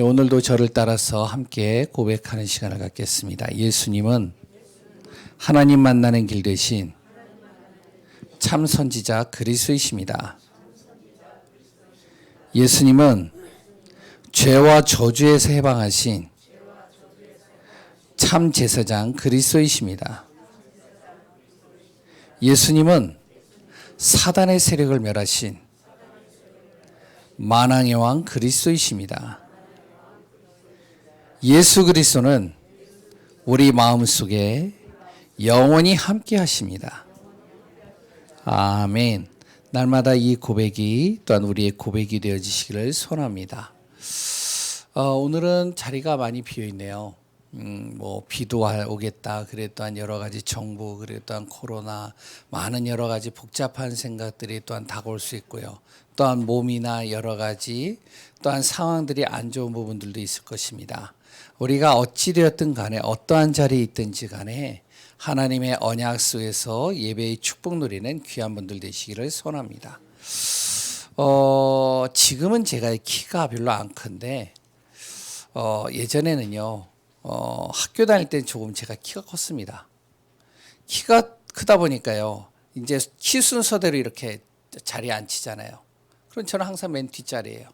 오늘도 저를 따라서 함께 고백하는 시간을 갖겠습니다. 예수님은 하나님 만나는 길 대신 참 선지자 그리스도이십니다. 예수님은 죄와 저주에서 해방하신 참 제사장 그리스도이십니다. 예수님은 사단의 세력을 멸하신 만왕의 왕 그리스도이십니다. 예수 그리스도는 우리 마음속에 영원히 함께 하십니다. 아멘. 날마다 이 고백이 또한 우리의 고백이 되어지시기를 소원합니다. 오늘은 자리가 많이 비어있네요. 비도 오겠다. 그래 또한 여러 가지 정부, 그래 또한 코로나, 많은 여러 가지 복잡한 생각들이 또한 다가올 수 있고요. 또한 몸이나 여러 가지 또한 상황들이 안 좋은 부분들도 있을 것입니다. 우리가 어찌되었든 간에 어떠한 자리에 있든지 간에 하나님의 언약 속에서 예배의 축복 누리는 귀한 분들 되시기를 소원합니다. 지금은 제가 키가 별로 안 큰데 예전에는요. 학교 다닐 때는 조금 제가 키가 컸습니다. 키가 크다 보니까요. 이제 키 순서대로 이렇게 자리에 앉히잖아요. 그럼 저는 항상 맨 뒷자리예요.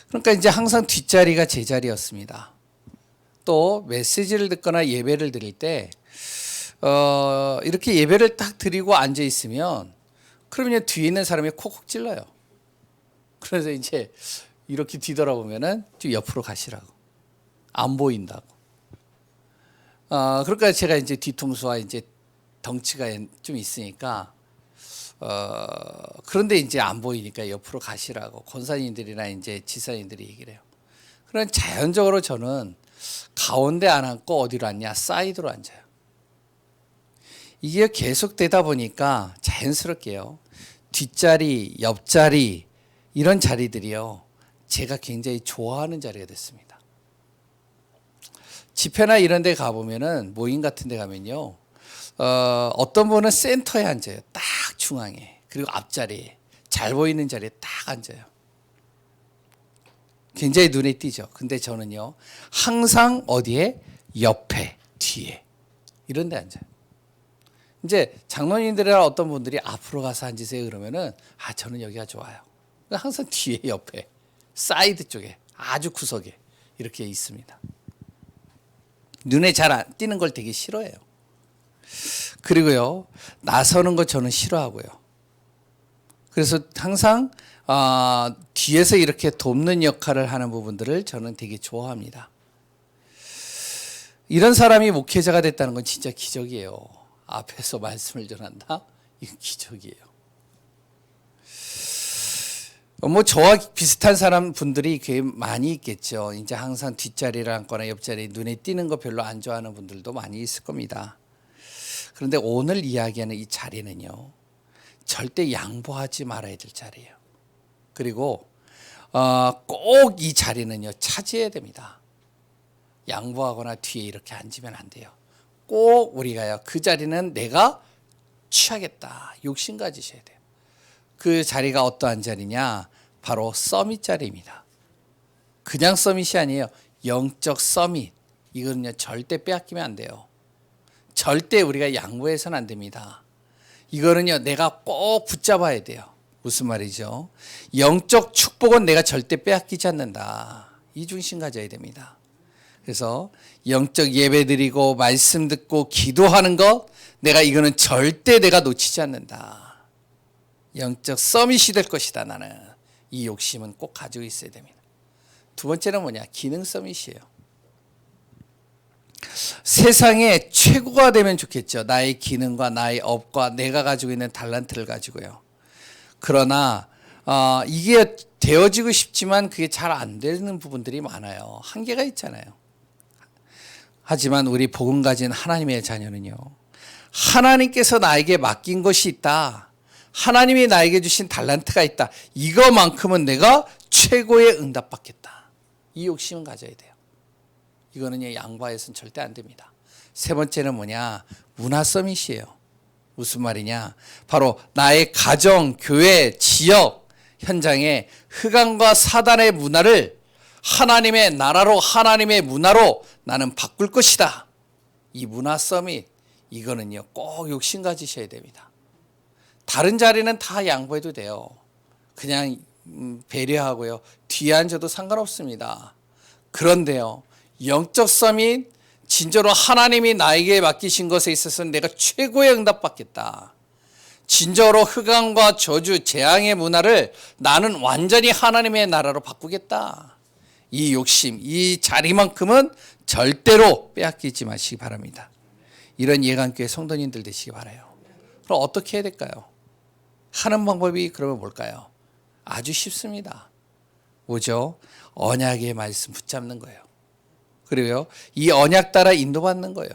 그러니까 이제 항상 뒷자리가 제 자리였습니다. 또 메시지를 듣거나 예배를 드릴 때 이렇게 예배를 딱 드리고 앉아 있으면 그러면 뒤에 있는 사람이 콕콕 찔러요. 그래서 이제 이렇게 뒤돌아보면은 좀 옆으로 가시라고. 안 보인다고. 그러니까 제가 이제 뒤통수와 이제 덩치가 좀 있으니까 그런데 이제 안 보이니까 옆으로 가시라고 권사님들이나 이제 지사님들이 얘기를 해요. 그럼 자연적으로 저는 가운데 안 앉고 어디로 앉냐? 사이드로 앉아요. 이게 계속 되다 보니까 자연스럽게요. 뒷자리, 옆자리 이런 자리들이요. 제가 굉장히 좋아하는 자리가 됐습니다. 집회나 이런 데 가보면은 모임 같은 데 가면요. 어떤 분은 센터에 앉아요. 딱 중앙에. 그리고 앞자리에. 잘 보이는 자리에 딱 앉아요. 굉장히 눈에 띄죠. 근데 저는요. 항상 어디에? 옆에, 뒤에. 이런 데 앉아요. 이제 장로님들이나 어떤 분들이 앞으로 가서 앉으세요 그러면은 저는 여기가 좋아요. 항상 뒤에, 옆에, 사이드 쪽에, 아주 구석에 이렇게 있습니다. 눈에 잘 안 띄는 걸 되게 싫어해요. 그리고요, 나서는 거 저는 싫어하고요. 그래서 항상 뒤에서 이렇게 돕는 역할을 하는 부분들을 저는 되게 좋아합니다. 이런 사람이 목회자가 됐다는 건 진짜 기적이에요. 앞에서 말씀을 전한다? 이건 기적이에요. 저와 비슷한 사람 분들이 꽤 많이 있겠죠. 이제 항상 뒷자리를 앉거나 옆자리 눈에 띄는 거 별로 안 좋아하는 분들도 많이 있을 겁니다. 그런데 오늘 이야기하는 이 자리는요. 절대 양보하지 말아야 될 자리예요. 그리고 꼭 이 자리는요. 차지해야 됩니다. 양보하거나 뒤에 이렇게 앉으면 안 돼요. 꼭 우리가요. 그 자리는 내가 취하겠다. 욕심 가지셔야 돼요. 그 자리가 어떠한 자리냐? 바로 서밋 자리입니다. 그냥 서밋이 아니에요. 영적 서밋. 이거는요. 절대 빼앗기면 안 돼요. 절대 우리가 양보해서는 안 됩니다. 이거는요. 내가 꼭 붙잡아야 돼요. 무슨 말이죠? 영적 축복은 내가 절대 빼앗기지 않는다. 이 중심 가져야 됩니다. 그래서 영적 예배 드리고 말씀 듣고 기도하는 것 이거는 절대 내가 놓치지 않는다. 영적 서밋이 될 것이다. 나는 이 욕심은 꼭 가지고 있어야 됩니다. 두 번째는 뭐냐? 기능 서밋이에요. 세상에 최고가 되면 좋겠죠. 나의 기능과 나의 업과 내가 가지고 있는 달란트를 가지고요. 그러나 이게 되어지고 싶지만 그게 잘 안 되는 부분들이 많아요. 한계가 있잖아요. 하지만 우리 복음 가진 하나님의 자녀는요. 하나님께서 나에게 맡긴 것이 있다. 하나님이 나에게 주신 달란트가 있다. 이거만큼은 내가 최고의 응답받겠다. 이 욕심은 가져야 돼요. 이거는 양보해서는 절대 안 됩니다. 세 번째는 뭐냐? 문화 서밋이에요. 무슨 말이냐? 바로 나의 가정, 교회, 지역, 현장에 흑암과 사단의 문화를 하나님의 나라로, 하나님의 문화로 나는 바꿀 것이다. 이 문화 서밋, 이거는요 꼭 욕심 가지셔야 됩니다. 다른 자리는 다 양보해도 돼요. 그냥 배려하고요, 뒤에 앉아도 상관없습니다. 그런데요, 영적 서밋, 진짜로 하나님이 나에게 맡기신 것에 있어서는 내가 최고의 응답받겠다. 진짜로 흑암과 저주, 재앙의 문화를 나는 완전히 하나님의 나라로 바꾸겠다. 이 욕심, 이 자리만큼은 절대로 빼앗기지 마시기 바랍니다. 이런 예감교회 성도님들 되시기 바라요. 그럼 어떻게 해야 될까요? 하는 방법이 그러면 뭘까요? 아주 쉽습니다. 뭐죠? 언약의 말씀 붙잡는 거예요. 그리고요, 이 언약 따라 인도받는 거예요.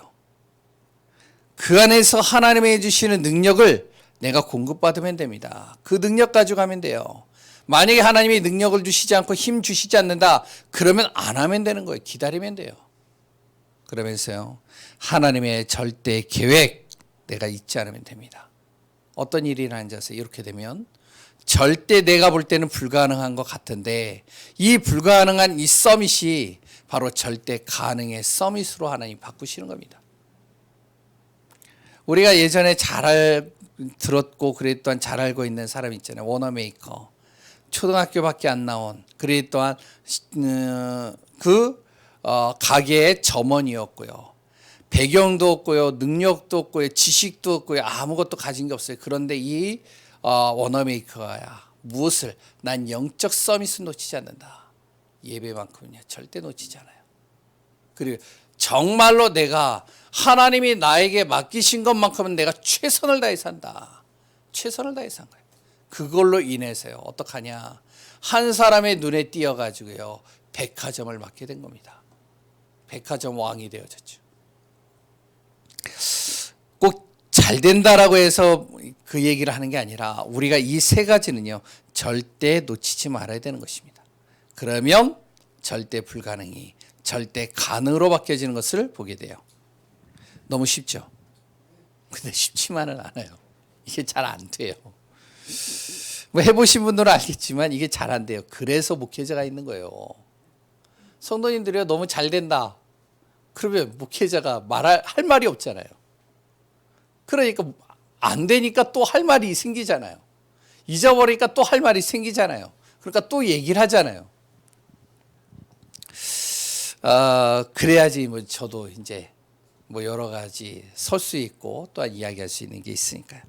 그 안에서 하나님이 해주시는 능력을 내가 공급받으면 됩니다. 그 능력 가지고 가면 돼요. 만약에 하나님이 능력을 주시지 않고 힘 주시지 않는다, 그러면 안 하면 되는 거예요. 기다리면 돼요. 그러면서요, 하나님의 절대 계획 내가 잊지 않으면 됩니다. 어떤 일이 일어나서 이렇게 되면 절대 내가 볼 때는 불가능한 것 같은데, 이 불가능한 이 서밋이 바로 절대 가능의 서밋으로 하나님 바꾸시는 겁니다. 우리가 예전에 들었고 그랬던 잘 알고 있는 사람 있잖아요. 워너메이커. 초등학교밖에 안 나온, 그리 또한 가게의 점원이었고요. 배경도 없고요, 능력도 없고요, 지식도 없고요, 아무것도 가진 게 없어요. 그런데 이 워너메이커야 무엇을, 난 영적 서밋을 놓치지 않는다. 예배만큼은요 절대 놓치지 않아요. 그리고 정말로 내가 하나님이 나에게 맡기신 것만큼은 내가 최선을 다해 산다. 최선을 다해 산 거예요. 그걸로 인해서요 어떡하냐, 한 사람의 눈에 띄어가지고요 백화점을 맡게 된 겁니다. 백화점 왕이 되어졌죠. 꼭 잘 된다라고 해서 그 얘기를 하는 게 아니라, 우리가 이 세 가지는요 절대 놓치지 말아야 되는 것입니다. 그러면 절대 불가능이 절대 가능으로 바뀌어지는 것을 보게 돼요. 너무 쉽죠? 근데 쉽지만은 않아요. 이게 잘 안 돼요. 뭐 해보신 분들은 알겠지만 이게 잘 안 돼요. 그래서 목회자가 있는 거예요. 성도님들이요 너무 잘 된다, 그러면 목회자가 할 말이 없잖아요. 그러니까 안 되니까 또 할 말이 생기잖아요. 잊어버리니까 또 할 말이 생기잖아요. 그러니까 또 얘기를 하잖아요. 그래야지 뭐 저도 이제 뭐 여러 가지 설 수 있고 또한 이야기할 수 있는 게 있으니까요.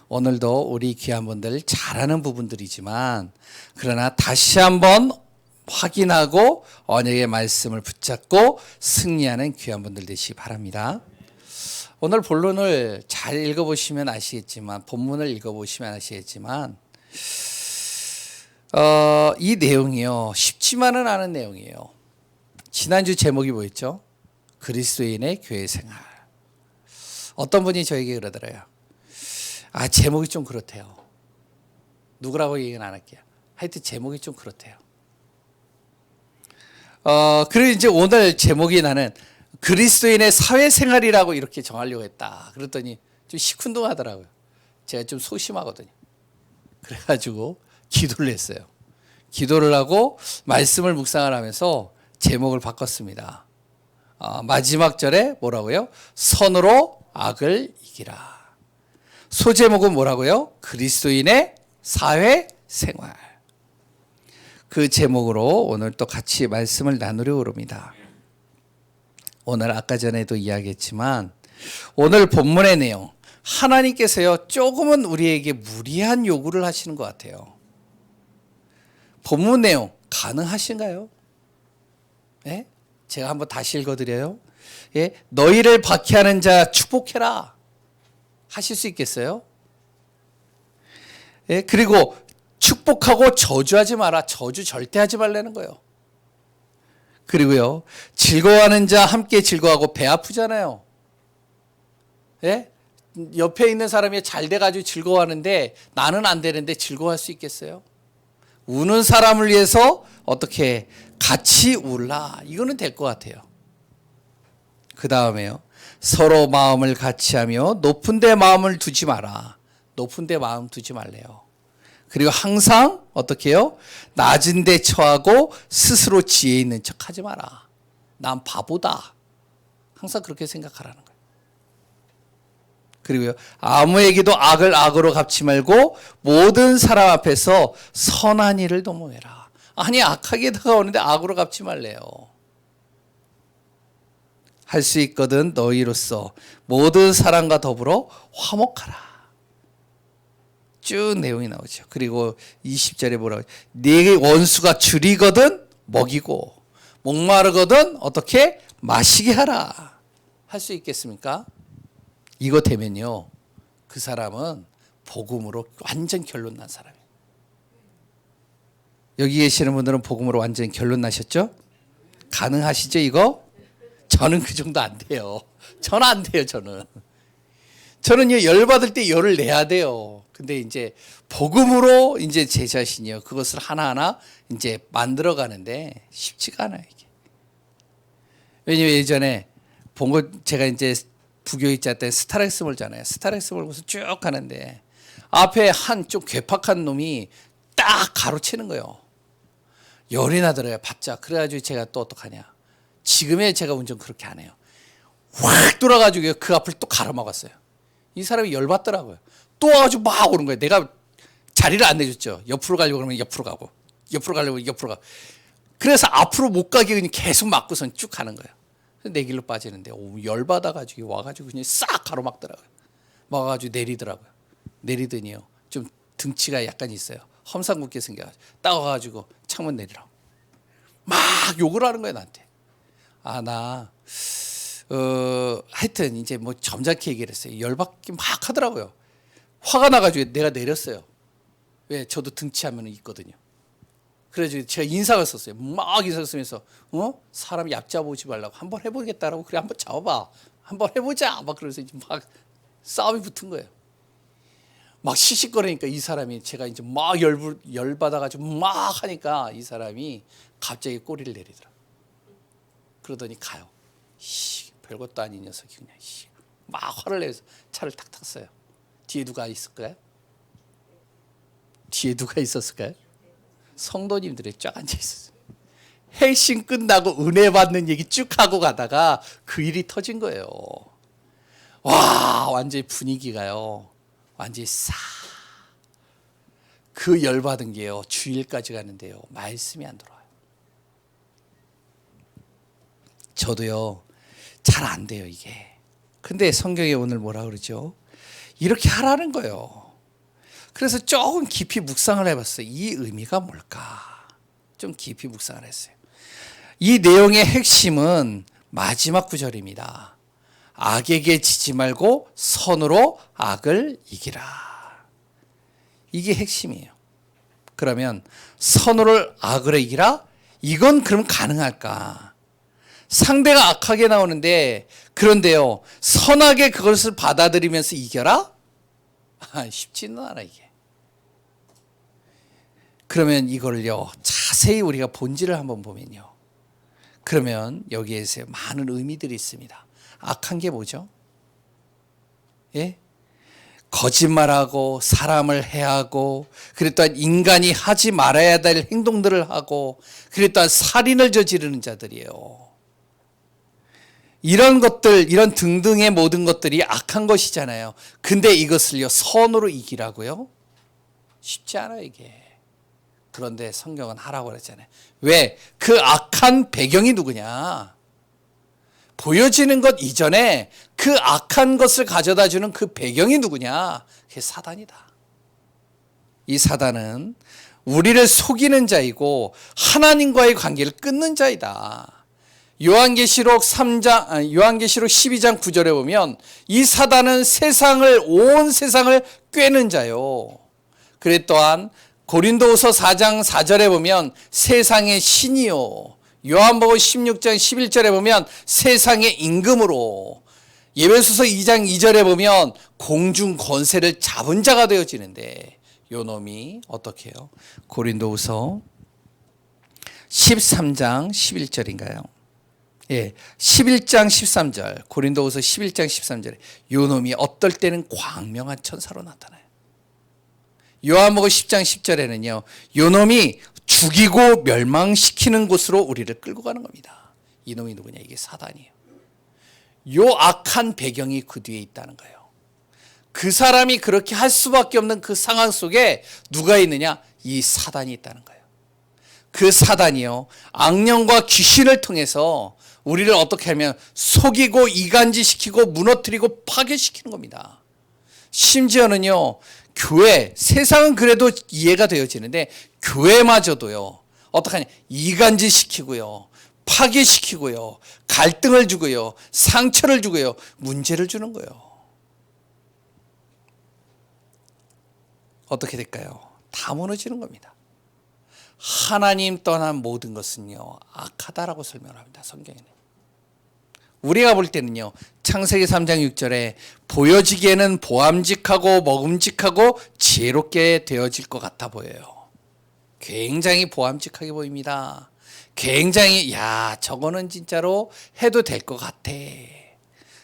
오늘도 우리 귀한 분들 잘하는 부분들이지만, 그러나 다시 한번 확인하고 언약의 말씀을 붙잡고 승리하는 귀한 분들 되시기 바랍니다. 오늘 본론을 잘 읽어보시면 아시겠지만, 본문을 읽어보시면 아시겠지만, 이 내용이요 쉽지만은 않은 내용이에요. 지난주 제목이 뭐였죠? 그리스도인의 교회 생활. 어떤 분이 저에게 그러더래요. 제목이 좀 그렇대요. 누구라고 얘기는 안 할게요. 하여튼 제목이 좀 그렇대요. 그리고 이제 오늘 제목이 나는 그리스도인의 사회생활이라고 이렇게 정하려고 했다. 그랬더니 좀 시큰둥하더라고요. 제가 좀 소심하거든요. 그래가지고 기도를 했어요. 기도를 하고 말씀을 묵상을 하면서 제목을 바꿨습니다. 마지막 절에 뭐라고요? 선으로 악을 이기라. 소제목은 뭐라고요? 그리스도인의 사회생활. 그 제목으로 오늘 또 같이 말씀을 나누려고 합니다. 오늘 아까 전에도 이야기했지만, 오늘 본문의 내용, 하나님께서요 조금은 우리에게 무리한 요구를 하시는 것 같아요. 본문 내용 가능하신가요? 예? 제가 한번 다시 읽어드려요. 예? 너희를 박해하는 자 축복해라. 하실 수 있겠어요? 예? 그리고 축복하고 저주하지 마라. 저주 절대 하지 말라는 거예요. 그리고요, 즐거워하는 자 함께 즐거워하고. 배 아프잖아요. 예? 옆에 있는 사람이 잘 돼가지고 즐거워하는데 나는 안 되는데 즐거워할 수 있겠어요? 우는 사람을 위해서 어떻게 같이 울라. 이거는 될 것 같아요. 그 다음에요, 서로 마음을 같이 하며 높은 데 마음을 두지 마라. 높은 데 마음 두지 말래요. 그리고 항상 어떻게 해요? 낮은 데 처하고 스스로 지혜 있는 척 하지 마라. 난 바보다. 항상 그렇게 생각하라는 거예요. 그리고요, 아무에게도 악을 악으로 갚지 말고 모든 사람 앞에서 선한 일을 도모해라. 아니, 악하게 다가오는데 악으로 갚지 말래요. 할 수 있거든 너희로서 모든 사람과 더불어 화목하라. 쭉 내용이 나오죠. 그리고 20절에 뭐라고? 네 원수가 줄이거든 먹이고 목마르거든 어떻게? 마시게 하라. 할 수 있겠습니까? 이거 되면요, 그 사람은 복음으로 완전 결론 난 사람이에요. 여기 계시는 분들은 복음으로 완전 결론 나셨죠? 가능하시죠 이거? 저는 그 정도 안 돼요. 저는 안 돼요. 저는요, 열받을 때 열을 내야 돼요. 근데 이제 복음으로 이제 제 자신이요, 그것을 하나하나 이제 만들어 가는데 쉽지가 않아요, 이게. 왜냐면 예전에 본 거, 제가 이제 부교육자 때 스타렉스 몰잖아요. 스타렉스 몰고서 쭉 가는데 앞에 한 좀 괴팍한 놈이 딱 가로채는 거예요. 열이 나더라고요, 바짝. 그래가지고 제가 또 어떡하냐. 지금의 제가 운전 그렇게 안 해요. 확 돌아가지고 그 앞을 또 가로막았어요. 이 사람이 열받더라고요. 또 와가지고 막 오는 거예요. 내가 자리를 안 내줬죠. 옆으로 가려고 그러면 옆으로 가고, 옆으로 가려고 옆으로 가고. 그래서 앞으로 못 가게 그냥 계속 막고선 쭉 가는 거예요. 내 길로 빠지는데 열받아가지고 와가지고 그냥 싹 가로막더라고요. 막아가지고 내리더라고요. 내리더니요, 좀 등치가 약간 있어요. 험상궂게 생겨가지고 딱 와가지고 창문 내리라고 막 욕을 하는 거예요, 나한테. 하여튼 이제 뭐 점잖게 얘기를 했어요. 열받기 막 하더라고요. 화가 나가지고 내가 내렸어요. 왜? 저도 등치하면 있거든요. 그래가지고 제가 인상을 썼어요. 막 인상을 쓰면서 사람 얕잡아보지 말라고, 한번 해보겠다라고. 그래, 한번 잡아봐, 한번 해보자 막 그러면서 이제 막 싸움이 붙은 거예요. 막 시시거리니까 이 사람이, 제가 이제 막 열받아가지고 막 하니까 이 사람이 갑자기 꼬리를 내리더라. 그러더니 가요. 별것도 아닌 녀석이 그냥 막 화를 내서 차를 탁 탔어요. 뒤에 누가 있을까요? 뒤에 누가 있었을까요? 성도님들이 쫙 앉아 있었어요. 핵심 끝나고 은혜 받는 얘기 쭉 하고 가다가 그 일이 터진 거예요. 와, 완전히 분위기가요, 완전히 그 열받은 게요, 주일까지 가는데요, 말씀이 안 들어와요. 저도요, 잘 안 돼요, 이게. 근데 성경에 오늘 뭐라 그러죠? 이렇게 하라는 거예요. 그래서 조금 깊이 묵상을 해봤어요. 이 의미가 뭘까? 좀 깊이 묵상을 했어요. 이 내용의 핵심은 마지막 구절입니다. 악에게 지지 말고 선으로 악을 이기라. 이게 핵심이에요. 그러면 선으로 악을 이기라? 이건 그럼 가능할까? 상대가 악하게 나오는데, 그런데요, 선하게 그것을 받아들이면서 이겨라? 쉽지는 않아, 이게. 그러면 이거를요, 자세히 우리가 본질을 한번 보면요, 그러면 여기에서 많은 의미들이 있습니다. 악한 게 뭐죠? 예? 거짓말하고 사람을 해하고, 그리고 또한 인간이 하지 말아야 될 행동들을 하고, 그리고 또한 살인을 저지르는 자들이에요. 이런 것들, 이런 등등의 모든 것들이 악한 것이잖아요. 근데 이것을요, 선으로 이기라고요? 쉽지 않아요, 이게. 그런데 성경은 하라고 그랬잖아요. 왜? 그 악한 배경이 누구냐? 보여지는 것 이전에 그 악한 것을 가져다 주는 그 배경이 누구냐? 그게 사단이다. 이 사단은 우리를 속이는 자이고 하나님과의 관계를 끊는 자이다. 요한계시록 12장 9절에 보면 이 사단은 온 세상을 꿰는 자요. 그래 또한 고린도후서 4장 4절에 보면 세상의 신이요. 요한복음 16장 11절에 보면 세상의 임금으로, 예배소서 2장 2절에 보면 공중 권세를 잡은 자가 되어지는데, 요 놈이 어떻게 해요? 고린도후서 13장 11절인가요? 예, 11장 13절, 고린도후서 11장 13절에 요 놈이 어떨 때는 광명한 천사로 나타나요. 요한복음 10장 10절에는요. 요놈이 죽이고 멸망시키는 곳으로 우리를 끌고 가는 겁니다. 이놈이 누구냐? 이게 사단이에요. 요 악한 배경이 그 뒤에 있다는 거예요. 그 사람이 그렇게 할 수밖에 없는 그 상황 속에 누가 있느냐? 이 사단이 있다는 거예요. 그 사단이요, 악령과 귀신을 통해서 우리를 어떻게 하면 속이고 이간질시키고 무너뜨리고 파괴시키는 겁니다. 심지어는요, 교회, 세상은 그래도 이해가 되어지는데 교회마저도요, 어떡하냐? 이간질시키고요, 파괴시키고요, 갈등을 주고요, 상처를 주고요, 문제를 주는 거예요. 어떻게 될까요? 다 무너지는 겁니다. 하나님 떠난 모든 것은요, 악하다라고 설명합니다. 성경에는. 우리가 볼 때는요, 창세기 3장 6절에 보여지기에는 보암직하고 먹음직하고 지혜롭게 되어질 것 같아 보여요. 굉장히 보암직하게 보입니다. 굉장히 저거는 진짜로 해도 될 것 같아.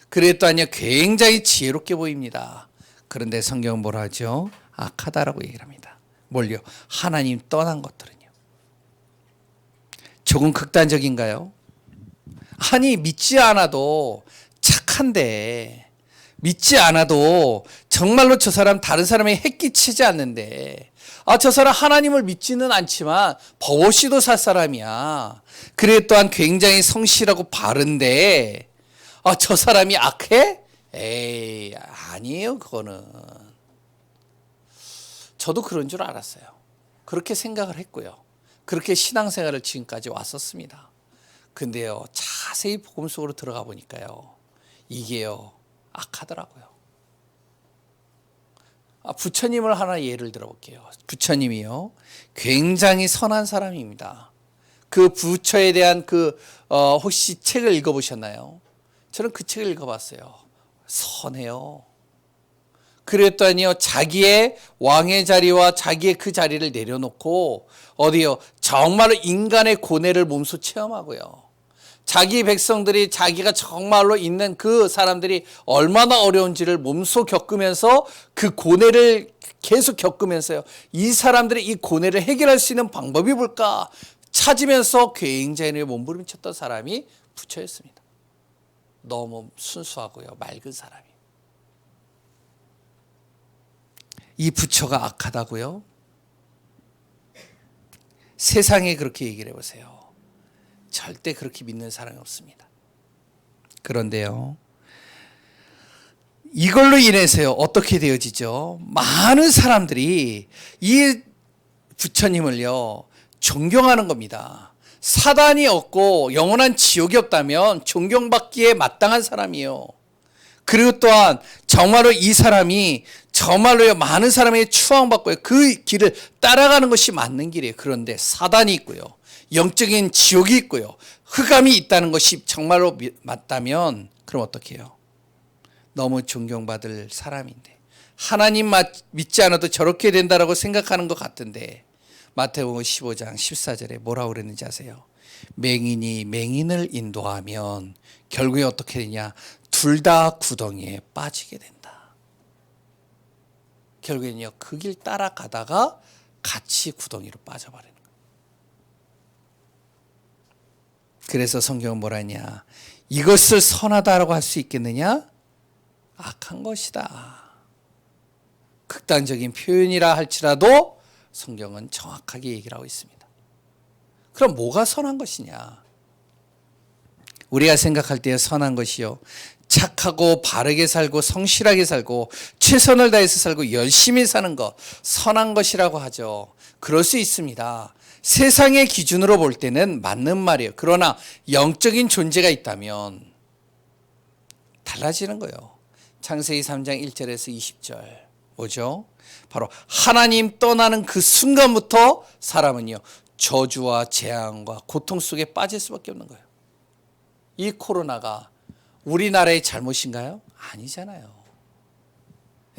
그랬더니요, 굉장히 지혜롭게 보입니다. 그런데 성경은 뭐라 하죠? 악하다라고 얘기를 합니다. 뭘요? 하나님 떠난 것들은요. 조금 극단적인가요? 아니, 믿지 않아도 착한데, 믿지 않아도 정말로 저 사람 다른 사람에게 해끼치지 않는데, 저 사람 하나님을 믿지는 않지만 버젓이도 살 사람이야. 그래 또한 굉장히 성실하고 바른데 저 사람이 악해? 에이, 아니에요. 그거는. 저도 그런 줄 알았어요. 그렇게 생각을 했고요. 그렇게 신앙생활을 지금까지 왔었습니다. 근데요, 자세히 복음 속으로 들어가 보니까요, 이게요, 악하더라고요. 부처님을 하나 예를 들어볼게요. 부처님이요, 굉장히 선한 사람입니다. 그 부처에 대한 혹시 책을 읽어보셨나요? 저는 그 책을 읽어봤어요. 선해요. 그랬더니요, 자기의 왕의 자리와 자기의 그 자리를 내려놓고 어디요? 정말로 인간의 고뇌를 몸소 체험하고요. 자기 백성들이 자기가 정말로 있는 그 사람들이 얼마나 어려운지를 몸소 겪으면서 그 고뇌를 계속 겪으면서요, 이 사람들이 이 고뇌를 해결할 수 있는 방법이 뭘까 찾으면서 굉장히 몸부림쳤던 사람이 부처였습니다. 너무 순수하고요, 맑은 사람이. 이 부처가 악하다고요? 세상에 그렇게 얘기를 해보세요. 절대 그렇게 믿는 사람이 없습니다. 그런데요, 이걸로 인해서요, 어떻게 되어지죠? 많은 사람들이 이 부처님을요, 존경하는 겁니다. 사단이 없고 영원한 지옥이 없다면 존경받기에 마땅한 사람이에요. 그리고 또한 정말로 이 사람이 정말로요, 많은 사람에게 추앙받고요, 그 길을 따라가는 것이 맞는 길이에요. 그런데 사단이 있고요, 영적인 지옥이 있고요, 흑암이 있다는 것이 정말로 맞다면 그럼 어떻게 해요? 너무 존경받을 사람인데, 하나님 믿지 않아도 저렇게 된다라고 생각하는 것 같은데, 마태복음 15장 14절에 뭐라고 그랬는지 아세요? 맹인이 맹인을 인도하면 결국에 어떻게 되냐? 둘 다 구덩이에 빠지게 된다. 결국에는요, 그 길 따라가다가 같이 구덩이로 빠져버리는 거예요. 그래서 성경은 뭐라 했냐? 이것을 선하다라고 할 수 있겠느냐? 악한 것이다. 극단적인 표현이라 할지라도 성경은 정확하게 얘기를 하고 있습니다. 그럼 뭐가 선한 것이냐? 우리가 생각할 때 선한 것이요, 착하고 바르게 살고 성실하게 살고 최선을 다해서 살고 열심히 사는 것, 선한 것이라고 하죠. 그럴 수 있습니다. 세상의 기준으로 볼 때는 맞는 말이에요. 그러나 영적인 존재가 있다면 달라지는 거예요. 창세기 3장 1절에서 20절 뭐죠? 바로 하나님 떠나는 그 순간부터 사람은요, 저주와 재앙과 고통 속에 빠질 수밖에 없는 거예요. 이 코로나가 우리나라의 잘못인가요? 아니잖아요.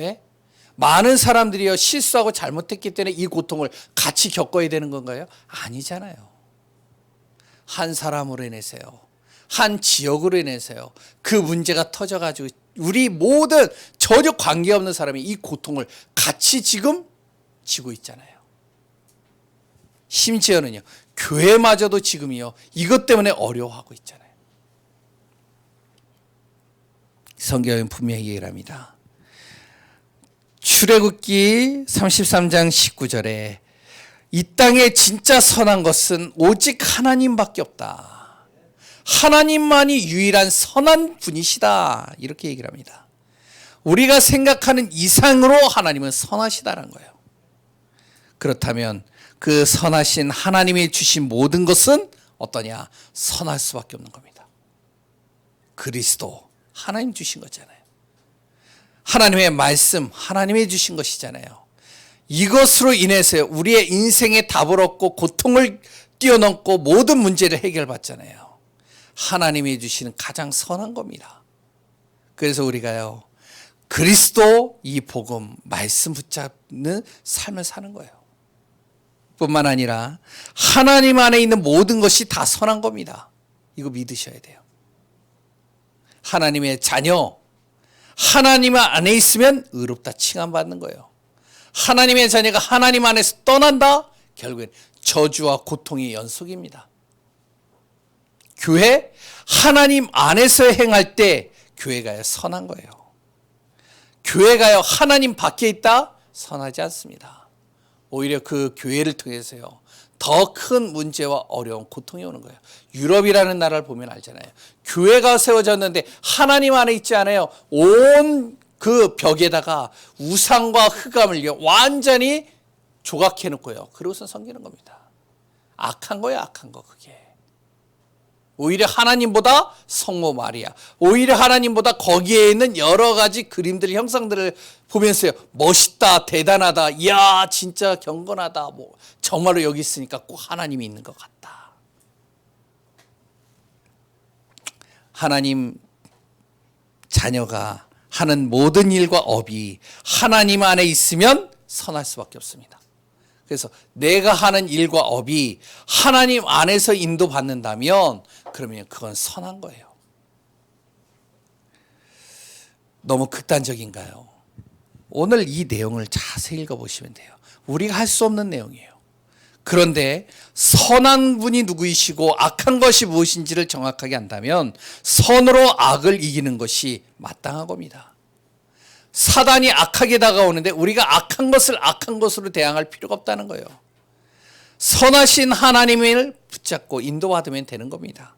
예? 많은 사람들이요, 실수하고 잘못했기 때문에 이 고통을 같이 겪어야 되는 건가요? 아니잖아요. 한 사람으로 인해서요, 한 지역으로 인해서요, 그 문제가 터져가지고 우리 모든 전혀 관계없는 사람이 이 고통을 같이 지금 지고 있잖아요. 심지어는요, 교회마저도 지금이요, 이것 때문에 어려워하고 있잖아요. 성경은 분명히 얘기를 합니다. 출애굽기 33장 19절에 이 땅에 진짜 선한 것은 오직 하나님밖에 없다. 하나님만이 유일한 선한 분이시다. 이렇게 얘기를 합니다. 우리가 생각하는 이상으로 하나님은 선하시다는 거예요. 그렇다면 그 선하신 하나님이 주신 모든 것은 어떠냐? 선할 수밖에 없는 겁니다. 그리스도 하나님 주신 거잖아요. 하나님의 말씀 하나님이 주신 것이잖아요. 이것으로 인해서 우리의 인생의 답을 얻고 고통을 뛰어넘고 모든 문제를 해결받잖아요. 하나님이 주시는 가장 선한 겁니다. 그래서 우리가요, 그리스도 이 복음 말씀 붙잡는 삶을 사는 거예요. 뿐만 아니라 하나님 안에 있는 모든 것이 다 선한 겁니다. 이거 믿으셔야 돼요. 하나님의 자녀, 하나님 안에 있으면 의롭다 칭함받는 거예요. 하나님의 자녀가 하나님 안에서 떠난다? 결국엔 저주와 고통의 연속입니다. 교회, 하나님 안에서 행할 때 교회가요, 선한 거예요. 교회가요, 하나님 밖에 있다? 선하지 않습니다. 오히려 그 교회를 통해서요, 더 큰 문제와 어려운 고통이 오는 거예요. 유럽이라는 나라를 보면 알잖아요. 교회가 세워졌는데 하나님 안에 있지 않아요. 온 그 벽에다가 우상과 흑암을 완전히 조각해 놓고요, 그러고서 섬기는 겁니다. 악한 거예요, 악한 거. 그게 오히려 하나님보다 성모 마리아, 오히려 하나님보다 거기에 있는 여러 가지 그림들, 형상들을 보면서요, 멋있다, 대단하다, 이야 진짜 경건하다, 뭐 정말로 여기 있으니까 꼭 하나님이 있는 것 같다. 하나님 자녀가 하는 모든 일과 업이 하나님 안에 있으면 선할 수밖에 없습니다. 그래서 내가 하는 일과 업이 하나님 안에서 인도받는다면 그러면 그건 선한 거예요. 너무 극단적인가요? 오늘 이 내용을 자세히 읽어보시면 돼요. 우리가 할 수 없는 내용이에요. 그런데 선한 분이 누구이시고 악한 것이 무엇인지를 정확하게 안다면 선으로 악을 이기는 것이 마땅한 겁니다. 사단이 악하게 다가오는데 우리가 악한 것을 악한 것으로 대항할 필요가 없다는 거예요. 선하신 하나님을 붙잡고 인도받으면 되는 겁니다.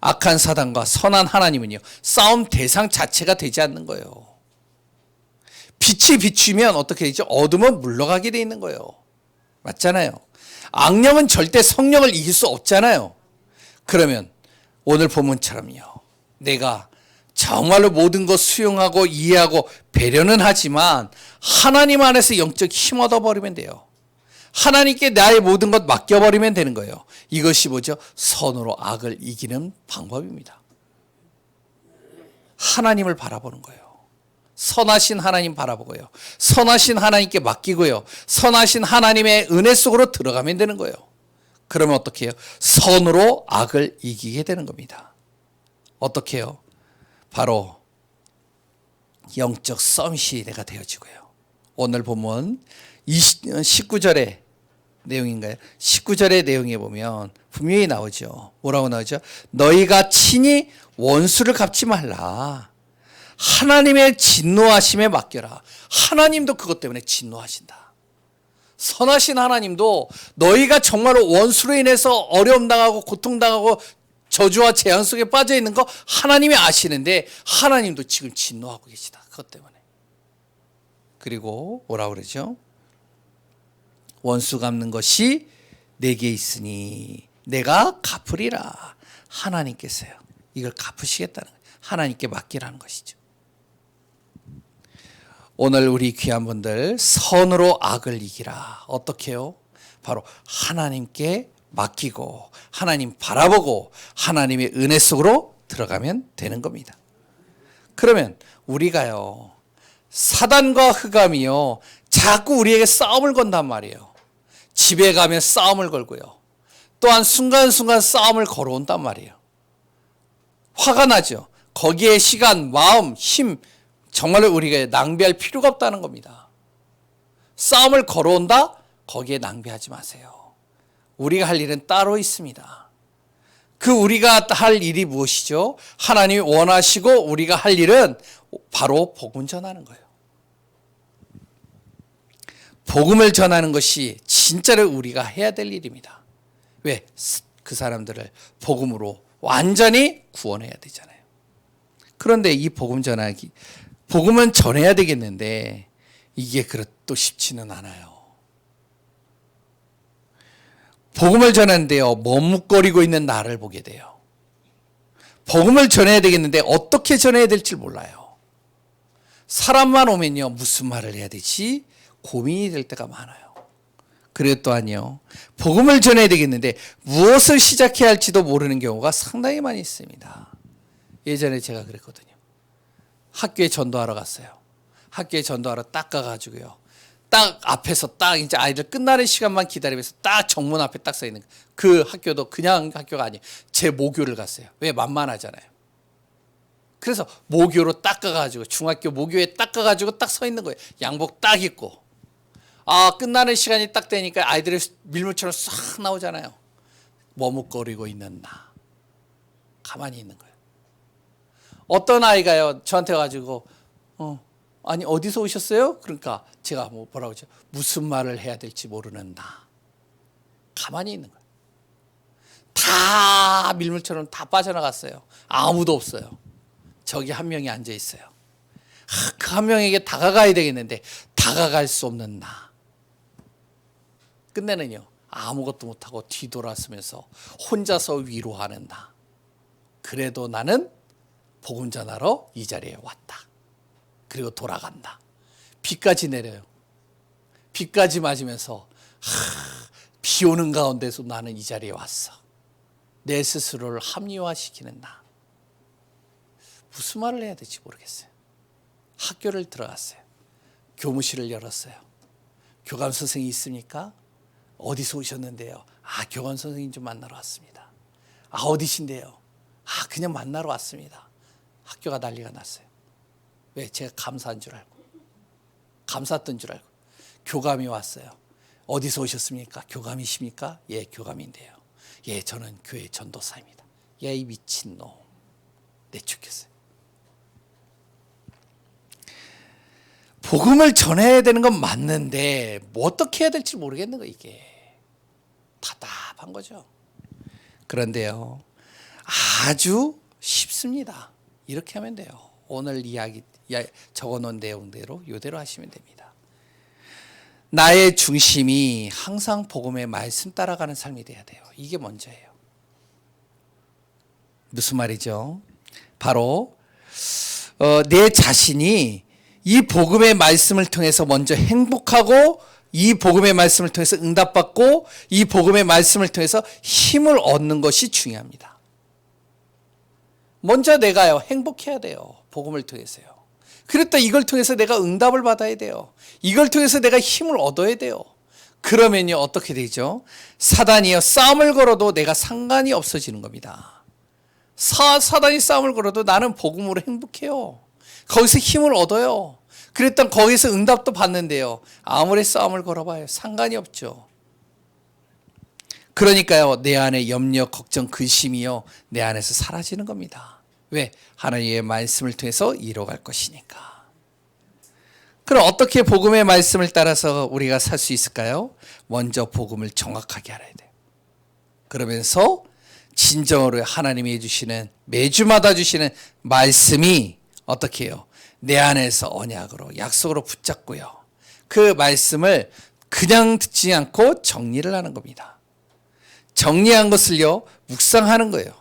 악한 사단과 선한 하나님은요, 싸움 대상 자체가 되지 않는 거예요. 빛이 비추면 어떻게 되죠? 어둠은 물러가게 돼 있는 거예요. 맞잖아요. 악령은 절대 성령을 이길 수 없잖아요. 그러면 오늘 본문처럼요, 내가 정말로 모든 것 수용하고 이해하고 배려는 하지만 하나님 안에서 영적 힘 얻어버리면 돼요. 하나님께 나의 모든 것 맡겨버리면 되는 거예요. 이것이 뭐죠? 선으로 악을 이기는 방법입니다. 하나님을 바라보는 거예요. 선하신 하나님 바라보고요, 선하신 하나님께 맡기고요, 선하신 하나님의 은혜 속으로 들어가면 되는 거예요. 그러면 어떻게 해요? 선으로 악을 이기게 되는 겁니다. 어떻게 해요? 바로 영적 썸시대가 되어지고요. 오늘 보면 19절의 내용인가요? 19절의 내용에 보면 분명히 나오죠. 뭐라고 나오죠? 너희가 친히 원수를 갚지 말라. 하나님의 진노하심에 맡겨라. 하나님도 그것 때문에 진노하신다. 선하신 하나님도 너희가 정말로 원수로 인해서 어려움 당하고 고통 당하고 저주와 재앙 속에 빠져 있는 거 하나님이 아시는데 하나님도 지금 진노하고 계시다. 그것 때문에. 그리고 뭐라고 그러죠? 원수 갚는 것이 내게 있으니 내가 갚으리라. 하나님께서요, 이걸 갚으시겠다는 거예요. 하나님께 맡기라는 것이죠. 오늘 우리 귀한 분들, 선으로 악을 이기라. 어떻게 해요? 바로 하나님께 맡기고 하나님 바라보고 하나님의 은혜 속으로 들어가면 되는 겁니다. 그러면 우리가요, 사단과 흑암이요, 자꾸 우리에게 싸움을 건단 말이에요. 집에 가면 싸움을 걸고요, 또한 순간순간 싸움을 걸어온단 말이에요. 화가 나죠. 거기에 시간, 마음, 힘 정말로 우리가 낭비할 필요가 없다는 겁니다. 싸움을 걸어온다? 거기에 낭비하지 마세요. 우리가 할 일은 따로 있습니다. 그 우리가 할 일이 무엇이죠? 하나님이 원하시고 우리가 할 일은 바로 복음 전하는 거예요. 복음을 전하는 것이 진짜로 우리가 해야 될 일입니다. 왜? 그 사람들을 복음으로 완전히 구원해야 되잖아요. 그런데 이 복음은 전해야 되겠는데 이게 그렇도 쉽지는 않아요. 복음을 전하는데요, 머뭇거리고 있는 나를 보게 돼요. 복음을 전해야 되겠는데 어떻게 전해야 될지 몰라요. 사람만 오면요, 무슨 말을 해야 되지? 고민이 될 때가 많아요. 그리고 또한요, 복음을 전해야 되겠는데 무엇을 시작해야 할지도 모르는 경우가 상당히 많이 있습니다. 예전에 제가 그랬거든요. 학교에 전도하러 갔어요. 학교에 전도하러 딱 가가지고요, 딱 앞에서 딱 이제 아이들 끝나는 시간만 기다리면서 딱 정문 앞에 딱 서 있는 그 학교도 그냥 학교가 아니에요. 제 모교를 갔어요. 왜? 만만하잖아요. 그래서 모교로 딱 가가지고, 중학교 모교에 딱 가가지고 딱 서 있는 거예요. 양복 딱 입고. 끝나는 시간이 딱 되니까 아이들이 밀물처럼 싹 나오잖아요. 머뭇거리고 있는 나. 가만히 있는 거예요. 어떤 아이가요, 저한테 가지고, 아니, 어디서 오셨어요? 그러니까 제가 뭐라고 하죠? 무슨 말을 해야 될지 모르는 나. 가만히 있는 거예요. 다 밀물처럼 다 빠져나갔어요. 아무도 없어요. 저기 한 명이 앉아 있어요. 그 한 명에게 다가가야 되겠는데 다가갈 수 없는 나. 끝내는요, 아무것도 못하고 뒤돌아서면서 혼자서 위로하는 나. 그래도 나는 복음 전하러 이 자리에 왔다. 그리고 돌아간다. 비까지 내려요. 비까지 맞으면서 비 오는 가운데서 나는 이 자리에 왔어. 내 스스로를 합리화시키는 나. 무슨 말을 해야 될지 모르겠어요. 학교를 들어갔어요. 교무실을 열었어요. 교감 선생님이 있습니까? 어디서 오셨는데요? 교감 선생님 좀 만나러 왔습니다. 어디신데요? 그냥 만나러 왔습니다. 학교가 난리가 났어요. 왜? 제가 감사한 줄 알고, 감사했던 줄 알고. 교감이 왔어요. 어디서 오셨습니까? 교감이십니까? 예, 교감인데요. 예, 저는 교회 전도사입니다. 예, 이 미친놈. 내쫓겼어요. 복음을 전해야 되는 건 맞는데 뭐 어떻게 해야 될지 모르겠는 거, 이게. 답답한 거죠. 그런데요, 아주 쉽습니다. 이렇게 하면 돼요. 오늘 적어놓은 내용대로 이대로 하시면 됩니다. 나의 중심이 항상 복음의 말씀 따라가는 삶이 돼야 돼요. 이게 먼저예요. 무슨 말이죠? 바로 내 자신이 이 복음의 말씀을 통해서 먼저 행복하고, 이 복음의 말씀을 통해서 응답받고, 이 복음의 말씀을 통해서 힘을 얻는 것이 중요합니다. 먼저 내가요, 행복해야 돼요. 복음을 통해서요. 그랬다 이걸 통해서 내가 응답을 받아야 돼요. 이걸 통해서 내가 힘을 얻어야 돼요. 그러면요, 어떻게 되죠? 사단이요, 싸움을 걸어도 내가 상관이 없어지는 겁니다. 사단이 싸움을 걸어도 나는 복음으로 행복해요. 거기서 힘을 얻어요. 그랬던 거기서 응답도 받는데요, 아무리 싸움을 걸어봐요, 상관이 없죠. 그러니까요, 내 안에 염려, 걱정, 근심이요, 내 안에서 사라지는 겁니다. 왜? 하나님의 말씀을 통해서 이뤄갈 것이니까. 그럼 어떻게 복음의 말씀을 따라서 우리가 살 수 있을까요? 먼저 복음을 정확하게 알아야 돼요. 그러면서 진정으로 하나님이 주시는, 매주마다 주시는 말씀이 어떻게 해요? 내 안에서 언약으로, 약속으로 붙잡고요, 그 말씀을 그냥 듣지 않고 정리를 하는 겁니다. 정리한 것을요, 묵상하는 거예요.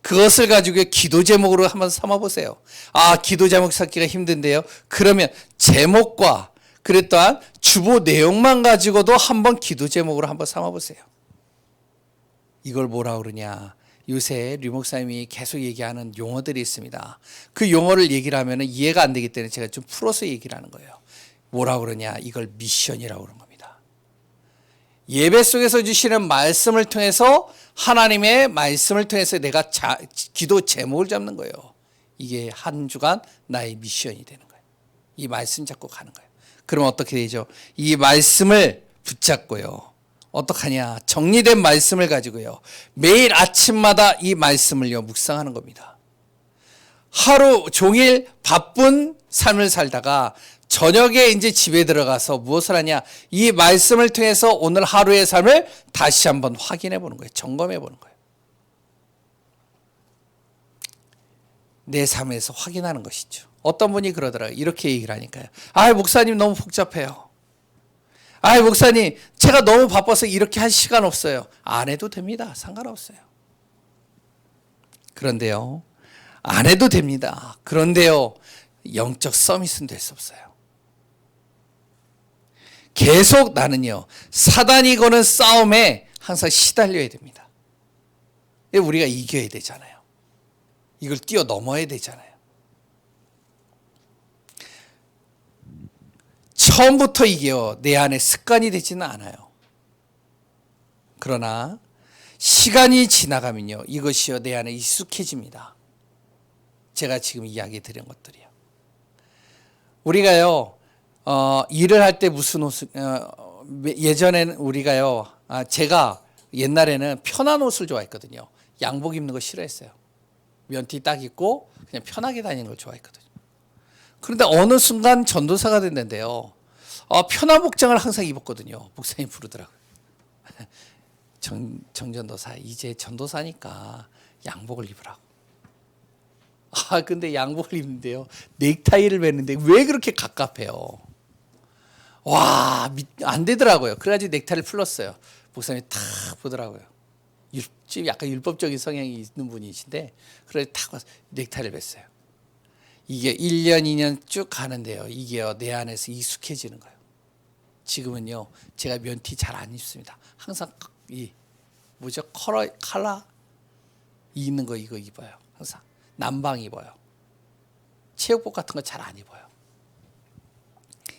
그것을 가지고 기도 제목으로 한번 삼아보세요. 기도 제목 찾기가 힘든데요. 그러면 제목과 그래 또한 주보 내용만 가지고도 한번 기도 제목으로 한번 삼아보세요. 이걸 뭐라 그러냐? 요새 류 목사님이 계속 얘기하는 용어들이 있습니다. 그 용어를 얘기를 하면 이해가 안 되기 때문에 제가 좀 풀어서 얘기를 하는 거예요. 뭐라 그러냐? 이걸 미션이라고 그러는 겁니다. 예배 속에서 주시는 말씀을 통해서, 하나님의 말씀을 통해서 내가 기도 제목을 잡는 거예요. 이게 한 주간 나의 미션이 되는 거예요. 이 말씀 잡고 가는 거예요. 그럼 어떻게 되죠? 이 말씀을 붙잡고요. 어떡하냐? 정리된 말씀을 가지고요. 매일 아침마다 이 말씀을요, 묵상하는 겁니다. 하루 종일 바쁜 삶을 살다가 저녁에 이제 집에 들어가서 무엇을 하냐? 이 말씀을 통해서 오늘 하루의 삶을 다시 한번 확인해 보는 거예요. 점검해 보는 거예요. 내 삶에서 확인하는 것이죠. 어떤 분이 그러더라고요. 이렇게 얘기를 하니까요. 아, 목사님 너무 복잡해요. 아, 목사님 제가 너무 바빠서 이렇게 할 시간 없어요. 안 해도 됩니다. 상관없어요. 그런데요. 안 해도 됩니다. 그런데요. 영적 서밋은 될 수 없어요. 계속 나는요. 사단이 거는 싸움에 항상 시달려야 됩니다. 우리가 이겨야 되잖아요. 이걸 뛰어넘어야 되잖아요. 처음부터 이게 내 안에 습관이 되지는 않아요. 그러나 시간이 지나가면요. 이것이요 내 안에 익숙해집니다. 제가 지금 이야기 드린 것들이요. 우리가요. 일을 할 때 무슨 옷을 예전에는 우리가요. 제가 옛날에는 편한 옷을 좋아했거든요. 양복 입는 거 싫어했어요. 면티 딱 입고 그냥 편하게 다니는 걸 좋아했거든요. 그런데 어느 순간 전도사가 됐는데요. 편한 복장을 항상 입었거든요. 목사님 부르더라고요. 정전도사 이제 전도사니까 양복을 입으라고. 근데 양복을 입는데요. 넥타이를 매는데 왜 그렇게 갑갑해요? 와, 안 되더라고요. 그래가지고 넥타이를 풀었어요. 목사님이 탁 보더라고요. 약간 율법적인 성향이 있는 분이신데 그래서 탁 와서 넥타이를 맸어요. 이게 1년, 2년 쭉 가는데요. 이게요, 내 안에서 익숙해지는 거예요. 지금은요, 제가 면티 잘 안 입습니다. 항상 컬러 있는 거 이거 입어요. 항상 남방 입어요. 체육복 같은 거 잘 안 입어요.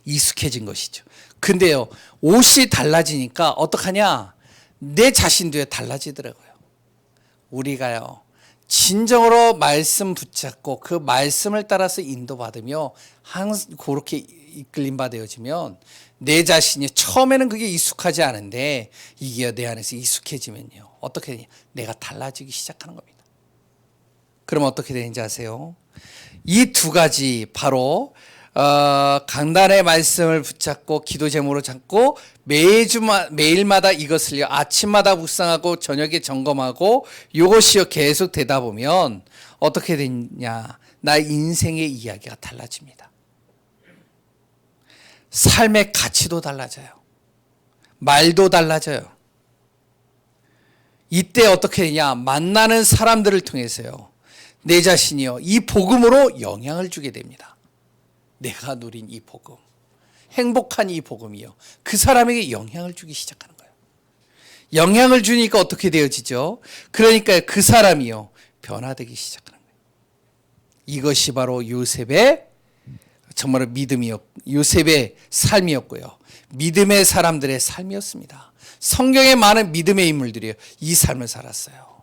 익숙해진 것이죠. 근데요, 옷이 달라지니까 어떡하냐? 내 자신도 달라지더라고요. 우리가요, 진정으로 말씀 붙잡고 그 말씀을 따라서 인도받으며 항상 그렇게 이끌림 받아지면 내 자신이 처음에는 그게 익숙하지 않은데 이게 내 안에서 익숙해지면요. 어떻게 되냐? 내가 달라지기 시작하는 겁니다. 그럼 어떻게 되는지 아세요? 이 두 가지 바로 강단의 말씀을 붙잡고 기도 제목으로 잡고 매일마다 이것을요 아침마다 묵상하고 저녁에 점검하고 이것이요 계속 되다 보면 어떻게 되냐? 나의 인생의 이야기가 달라집니다. 삶의 가치도 달라져요. 말도 달라져요. 이때 어떻게 되냐? 만나는 사람들을 통해서요 내 자신이요 이 복음으로 영향을 주게 됩니다. 내가 누린 이 복음, 행복한 이 복음이요 그 사람에게 영향을 주기 시작하는 거예요. 영향을 주니까 어떻게 되어지죠? 그러니까 그 사람이요 변화되기 시작하는 거예요. 이것이 바로 요셉의 정말로 요셉의 삶이었고요. 믿음의 사람들의 삶이었습니다. 성경에 많은 믿음의 인물들이요 이 삶을 살았어요.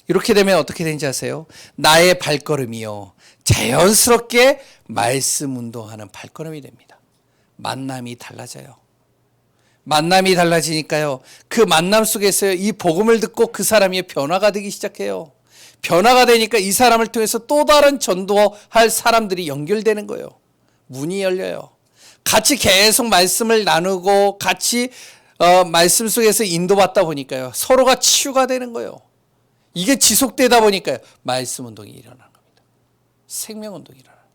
이렇게 되면 어떻게 되는지 아세요? 나의 발걸음이요 자연스럽게 말씀 운동하는 발걸음이 됩니다. 만남이 달라져요. 만남이 달라지니까요 그 만남 속에서 이 복음을 듣고 그 사람이 변화가 되기 시작해요. 변화가 되니까 이 사람을 통해서 또 다른 전도할 사람들이 연결되는 거예요. 문이 열려요. 같이 계속 말씀을 나누고 같이 말씀 속에서 인도받다 보니까요 서로가 치유가 되는 거예요. 이게 지속되다 보니까요 말씀 운동이 일어나는 겁니다. 생명 운동이 일어나는 거예요.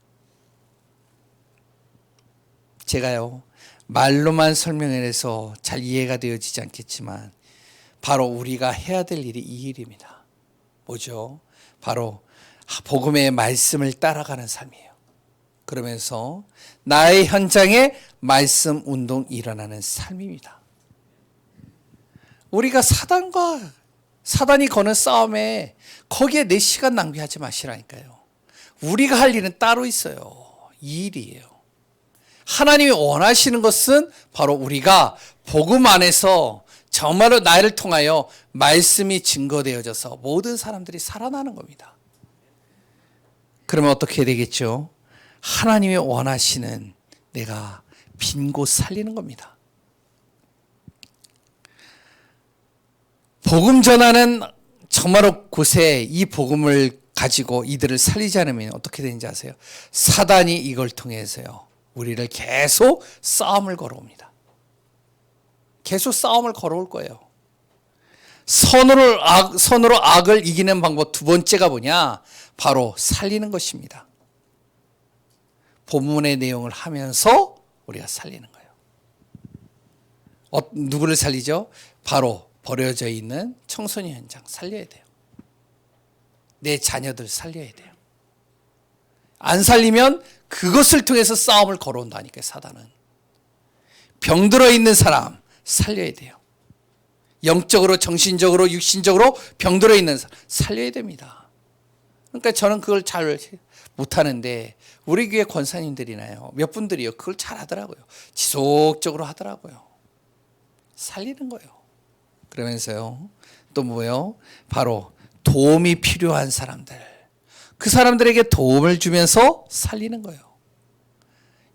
제가요 말로만 설명해서 잘 이해가 되어지지 않겠지만 바로 우리가 해야 될 일이 이 일입니다. 뭐죠? 바로 복음의 말씀을 따라가는 삶이에요. 그러면서 나의 현장에 말씀 운동이 일어나는 삶입니다. 우리가 사단이 거는 싸움에 거기에 내 시간 낭비하지 마시라니까요. 우리가 할 일은 따로 있어요. 이 일이에요. 하나님이 원하시는 것은 바로 우리가 복음 안에서 정말로 나를 통하여 말씀이 증거되어져서 모든 사람들이 살아나는 겁니다. 그러면 어떻게 되겠죠? 하나님이 원하시는 내가 빈 곳 살리는 겁니다. 복음 전하는 정말로 곳에 이 복음을 가지고 이들을 살리지 않으면 어떻게 되는지 아세요? 사단이 이걸 통해서요, 우리를 계속 싸움을 걸어옵니다. 계속 싸움을 걸어올 거예요. 선으로 악을 이기는 방법 두 번째가 뭐냐? 바로 살리는 것입니다. 본문의 내용을 하면서 우리가 살리는 거예요. 누구를 살리죠? 바로 버려져 있는 청소년 현장 살려야 돼요. 내 자녀들 살려야 돼요. 안 살리면 그것을 통해서 싸움을 걸어온다니까요, 사단은. 병들어 있는 사람 살려야 돼요. 영적으로, 정신적으로, 육신적으로 병들어 있는 사람 살려야 됩니다. 그러니까 저는 그걸 잘 못하는데 우리 교회 권사님들이나요, 몇 분들이요, 그걸 잘 하더라고요. 지속적으로 하더라고요. 살리는 거예요. 그러면서요, 또 뭐예요? 바로 도움이 필요한 사람들, 그 사람들에게 도움을 주면서 살리는 거예요.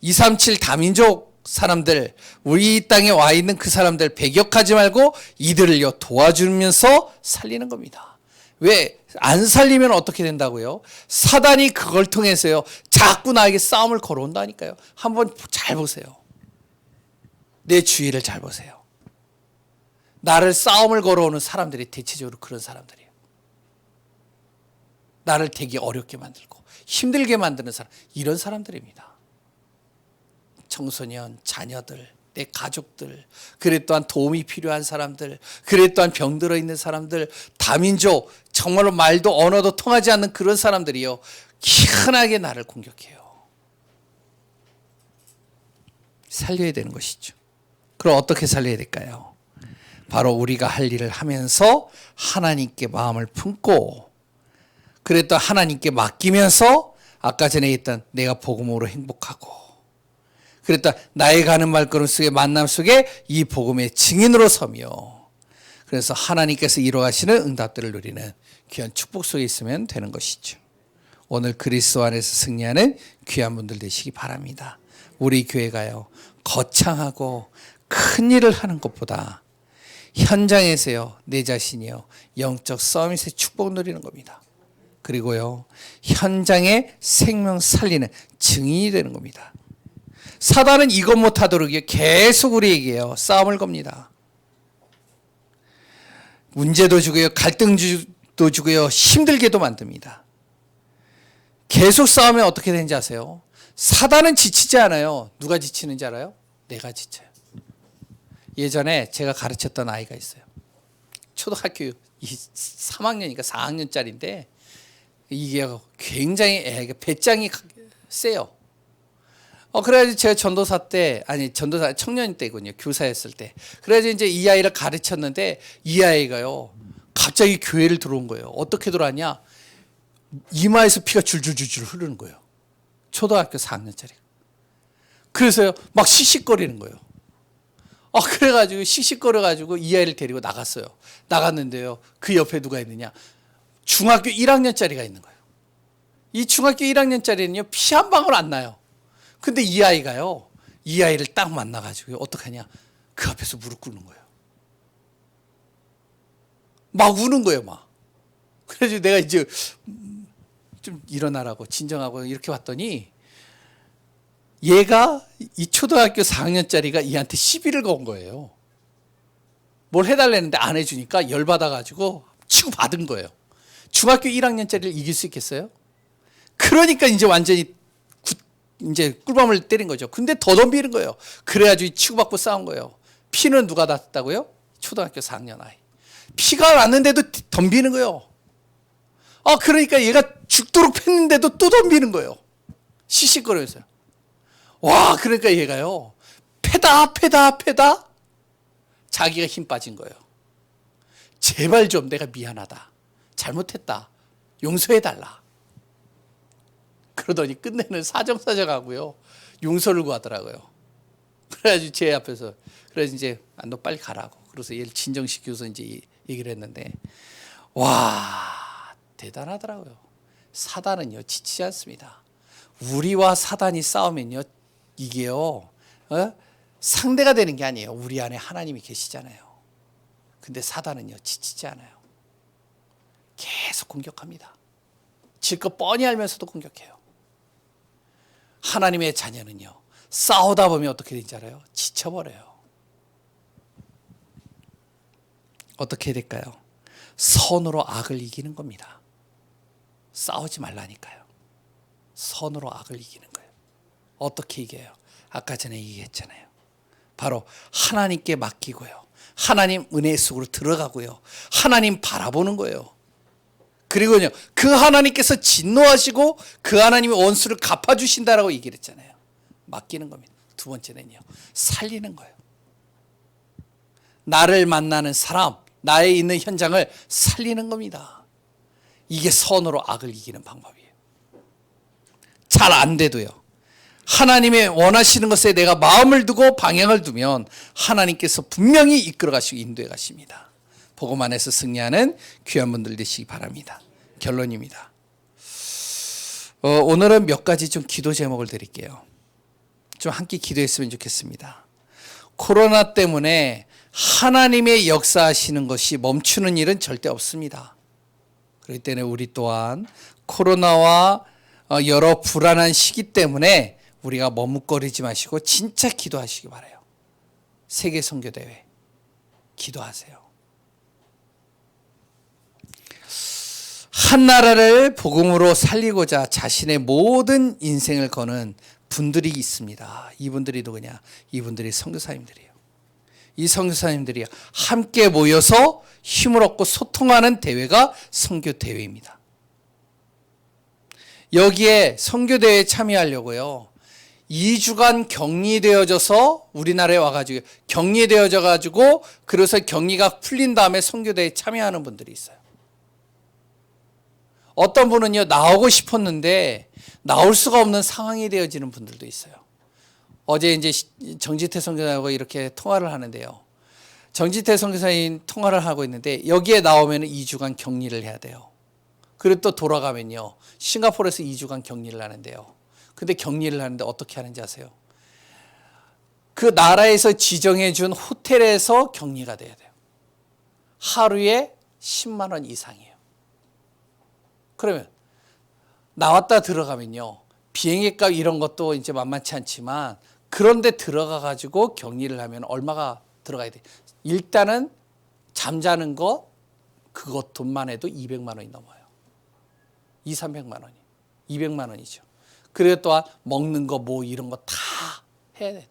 237 다민족 사람들, 우리 땅에 와 있는 그 사람들 배격하지 말고 이들을요 도와주면서 살리는 겁니다. 왜? 안 살리면 어떻게 된다고요? 사단이 그걸 통해서요 자꾸 나에게 싸움을 걸어온다니까요. 한번 잘 보세요. 내 주위를 잘 보세요. 나를 싸움을 걸어오는 사람들이 대체적으로 그런 사람들이에요. 나를 되게 어렵게 만들고 힘들게 만드는 사람, 이런 사람들입니다. 청소년, 자녀들, 내 가족들, 그래 또한 도움이 필요한 사람들, 그래 또한 병들어 있는 사람들, 다민족, 정말로 말도 언어도 통하지 않는 그런 사람들이요 희한하게 나를 공격해요. 살려야 되는 것이죠. 그럼 어떻게 살려야 될까요? 바로 우리가 할 일을 하면서 하나님께 마음을 품고, 그래 또 하나님께 맡기면서 아까 전에 했던 내가 복음으로 행복하고, 그랬다 나의 가는 말걸음 속에 만남 속에 이 복음의 증인으로 서며, 그래서 하나님께서 이루어가시는 응답들을 누리는 귀한 축복 속에 있으면 되는 것이죠. 오늘 그리스도 안에서 승리하는 귀한 분들 되시기 바랍니다. 우리 교회가요 거창하고 큰 일을 하는 것보다 현장에서요 내 자신이요 영적 서밋의 축복 누리는 겁니다. 그리고요 현장의 생명 살리는 증인이 되는 겁니다. 사단은 이것 못하도록요 계속 우리에게요 싸움을 겁니다. 문제도 주고요, 갈등도 주고요, 힘들게도 만듭니다. 계속 싸우면 어떻게 되는지 아세요? 사단은 지치지 않아요. 누가 지치는지 알아요? 내가 지쳐요. 예전에 제가 가르쳤던 아이가 있어요. 초등학교 3학년이니까 4학년짜리인데 이게 굉장히 애가 배짱이 세요. 그래가지고 제가 전도사 청년 때군요. 교사였을 때. 그래가지고 이제 이 아이를 가르쳤는데 이 아이가요, 갑자기 교회를 들어온 거예요. 어떻게 들어왔냐? 이마에서 피가 줄줄줄줄 흐르는 거예요. 초등학교 4학년짜리. 그래서요, 막 씩씩거리는 거예요. 그래가지고 씩씩거려가지고 이 아이를 데리고 나갔어요. 나갔는데요, 그 옆에 누가 있느냐? 중학교 1학년짜리가 있는 거예요. 이 중학교 1학년짜리는요, 피 한 방울 안 나요. 근데 이 아이가요, 이 아이를 딱 만나가지고 어떡하냐? 그 앞에서 무릎 꿇는 거예요. 막 우는 거예요, 막. 그래서 내가 이제 좀 일어나라고 진정하고 이렇게 봤더니 얘가 이 초등학교 4학년짜리가 얘한테 시비를 건 거예요. 뭘 해달라는데 안 해주니까 열받아가지고 치고 받은 거예요. 중학교 1학년짜리를 이길 수 있겠어요? 그러니까 이제 완전히 이제 꿀밤을 때린 거죠. 근데 더 덤비는 거예요. 그래가지고 치고받고 싸운 거예요. 피는 누가 났다고요? 초등학교 4학년 아이. 피가 났는데도 덤비는 거예요. 그러니까 얘가 죽도록 팼는데도 또 덤비는 거예요. 시시거려서요. 와, 그러니까 얘가요, 패다 자기가 힘 빠진 거예요. 제발 좀 내가 미안하다, 잘못했다, 용서해달라. 그러더니 끝내는 사정사정하고요, 용서를 구하더라고요. 그래가지고 제 앞에서, 그래서 이제 너 빨리 가라고. 그래서 얘를 진정시켜서 이제 얘기를 했는데, 와, 대단하더라고요. 사단은요 지치지 않습니다. 우리와 사단이 싸우면요, 이게요, 상대가 되는 게 아니에요. 우리 안에 하나님이 계시잖아요. 근데 사단은요, 지치지 않아요. 계속 공격합니다. 질 거 뻔히 알면서도 공격해요. 하나님의 자녀는요, 싸우다 보면 어떻게 되는지 알아요? 지쳐버려요. 어떻게 해야 될까요? 선으로 악을 이기는 겁니다. 싸우지 말라니까요. 선으로 악을 이기는 거예요. 어떻게 이겨요? 아까 전에 얘기했잖아요. 바로 하나님께 맡기고요. 하나님 은혜 속으로 들어가고요. 하나님 바라보는 거예요. 그리고요, 그 하나님께서 진노하시고 그 하나님의 원수를 갚아주신다라고 얘기를 했잖아요. 맡기는 겁니다. 두 번째는요, 살리는 거예요. 나를 만나는 사람, 나에 있는 현장을 살리는 겁니다. 이게 선으로 악을 이기는 방법이에요. 잘 안 돼도요, 하나님의 원하시는 것에 내가 마음을 두고 방향을 두면 하나님께서 분명히 이끌어 가시고 인도해 가십니다. 복음 안에서 승리하는 귀한 분들 되시기 바랍니다. 결론입니다. 오늘은 몇 가지 좀 기도 제목을 드릴게요. 좀 함께 기도했으면 좋겠습니다. 코로나 때문에 하나님의 역사하시는 것이 멈추는 일은 절대 없습니다. 그렇기 때문에 우리 또한 코로나와 여러 불안한 시기 때문에 우리가 머뭇거리지 마시고 진짜 기도하시기 바라요. 세계 선교대회 기도하세요. 한 나라를 복음으로 살리고자 자신의 모든 인생을 거는 분들이 있습니다. 이분들이 누구냐? 이분들이 선교사님들이에요. 이 선교사님들이 함께 모여서 힘을 얻고 소통하는 대회가 선교대회입니다. 여기에 선교대회에 참여하려고요, 2주간 격리되어져서 우리나라에 와가지고 격리되어져 가지고 그래서 격리가 풀린 다음에 선교대회에 참여하는 분들이 있어요. 어떤 분은요, 나오고 싶었는데 나올 수가 없는 상황이 되어지는 분들도 있어요. 어제 이제 정지태 선교사하고 이렇게 통화를 하는데요, 정지태 선교사님 통화를 하고 있는데 여기에 나오면 2주간 격리를 해야 돼요. 그리고 또 돌아가면요, 싱가포르에서 2주간 격리를 하는데요. 근데 격리를 하는데 어떻게 하는지 아세요? 그 나라에서 지정해 준 호텔에서 격리가 돼야 돼요. 하루에 10만 원 이상이에요. 그러면 나왔다 들어가면요, 비행기 값 이런 것도 이제 만만치 않지만 그런데 들어가 가지고 격리를 하면 얼마가 들어가야 돼? 일단은 잠자는 것 그것 돈만 해도 200만 원이 넘어요. 200~300만 원이. 200만 원이죠. 그리고 또한 먹는 거 뭐 이런 거 다 해야 돼요.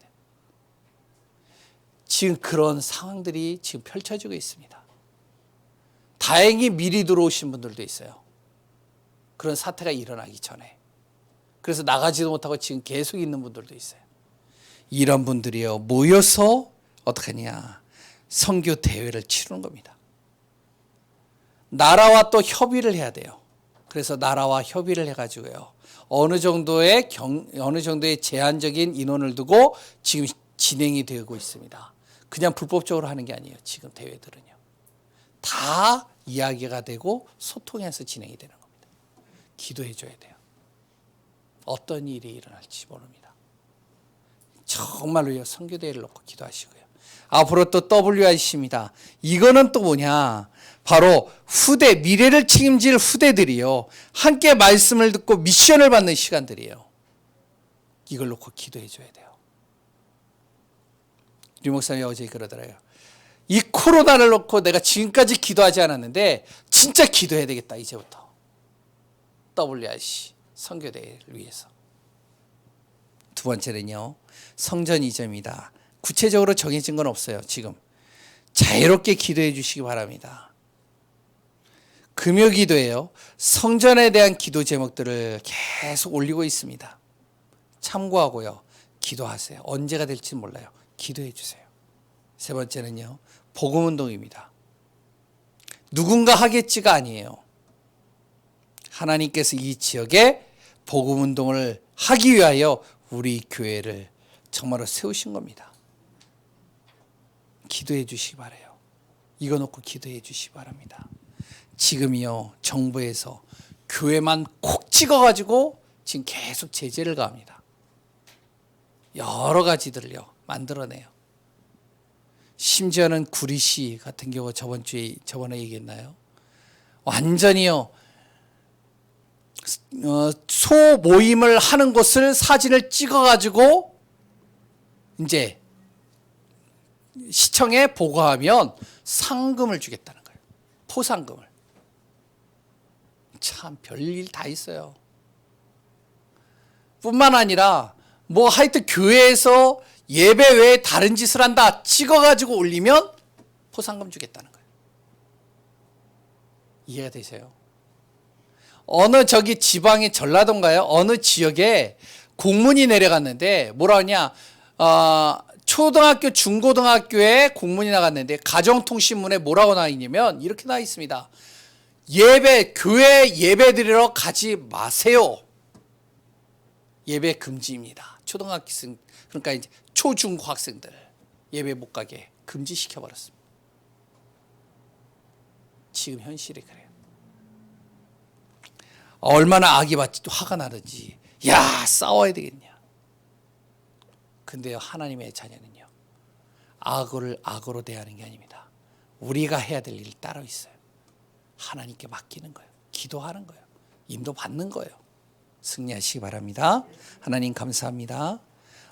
지금 그런 상황들이 지금 펼쳐지고 있습니다. 다행히 미리 들어오신 분들도 있어요. 그런 사태가 일어나기 전에. 그래서 나가지도 못하고 지금 계속 있는 분들도 있어요. 이런 분들이요, 모여서 어떡하냐, 선교 대회를 치르는 겁니다. 나라와 또 협의를 해야 돼요. 그래서 나라와 협의를 해가지고요, 어느 정도의 제한적인 인원을 두고 지금 진행이 되고 있습니다. 그냥 불법적으로 하는 게 아니에요. 지금 대회들은요, 다 이야기가 되고 소통해서 진행이 되는 겁니다. 기도해 줘야 돼요. 어떤 일이 일어날지 모릅니다. 정말로요, 선교대회를 놓고 기도하시고요. 앞으로 또 WIC입니다. 이거는 또 뭐냐, 바로 후대, 미래를 책임질 후대들이요, 함께 말씀을 듣고 미션을 받는 시간들이에요. 이걸 놓고 기도해 줘야 돼요. 류 목사님이 어제 그러더라고요. 이 코로나를 놓고 내가 지금까지 기도하지 않았는데 진짜 기도해야 되겠다, 이제부터. WIC 선교대회를 위해서. 두 번째는요, 성전 이전입니다. 구체적으로 정해진 건 없어요. 지금 자유롭게 기도해 주시기 바랍니다. 금요 기도예요. 성전에 대한 기도 제목들을 계속 올리고 있습니다. 참고하고요, 기도하세요. 언제가 될지 몰라요. 기도해 주세요. 세 번째는요, 복음운동입니다. 누군가 하겠지가 아니에요. 하나님께서 이 지역에 복음운동을 하기 위하여 우리 교회를 정말로 세우신 겁니다. 기도해 주시기 바라요. 이거 놓고 기도해 주시기 바랍니다. 지금이요, 정부에서 교회만 콕 찍어가지고 지금 계속 제재를 가합니다. 여러 가지들을요 만들어내요. 심지어는 구리시 같은 경우 저번에 얘기했나요? 완전히요 소 모임을 하는 곳을 사진을 찍어가지고 이제 시청에 보고하면 상금을 주겠다는 거예요. 포상금을. 참 별일 다 있어요. 뿐만 아니라 뭐 하여튼 교회에서 예배 외에 다른 짓을 한다 찍어가지고 올리면 포상금 주겠다는 거예요. 이해가 되세요? 어느 저기 지방의 전라도인가요? 어느 지역에 공문이 내려갔는데 뭐라 하냐 초등학교 중고등학교에 공문이 나갔는데 가정통신문에 뭐라고 나와 있냐면 이렇게 나와 있습니다. 교회 예배 드리러 가지 마세요. 예배 금지입니다. 초등학생 그러니까 이제 초중고 학생들 예배 못 가게 금지시켜 버렸습니다. 지금 현실이 그래요. 얼마나 악이 받지 또 화가 나든지 야 싸워야 되겠냐. 근데요 하나님의 자녀는요 악을 악으로 대하는 게 아닙니다. 우리가 해야 될 일이 따로 있어요. 하나님께 맡기는 거예요. 기도하는 거예요. 인도받는 거예요. 승리하시기 바랍니다. 하나님 감사합니다.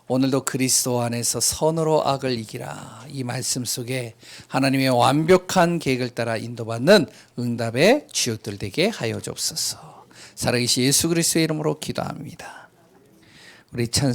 오늘도 그리스도 안에서 선으로 악을 이기라 이 말씀 속에 하나님의 완벽한 계획을 따라 인도받는 응답의 주역들 되게 하여 주옵소서. 살아계신 예수 그리스도의 이름으로 기도합니다. 우리 찬송